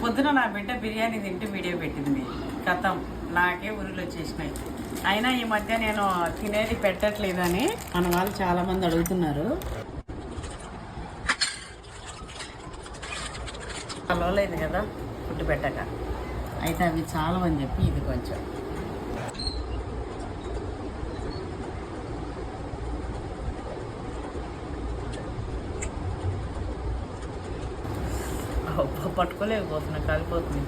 పొద్దున నా బిడ్డ బిర్యానీ తింటూ వీడియో పెట్టింది. కథం నాకే ఊరిలో వచ్చేసినాయి. అయినా ఈ మధ్య నేను తినేది పెట్టట్లేదని మన వాళ్ళు చాలామంది అడుగుతున్నారు. లేదు కదా ఫుడ్ పెట్టక, అయితే అవి చాలా అని చెప్పి ఇది కొంచెం పట్టుకోలేకపోతున్నా, కాలిపోతుంది.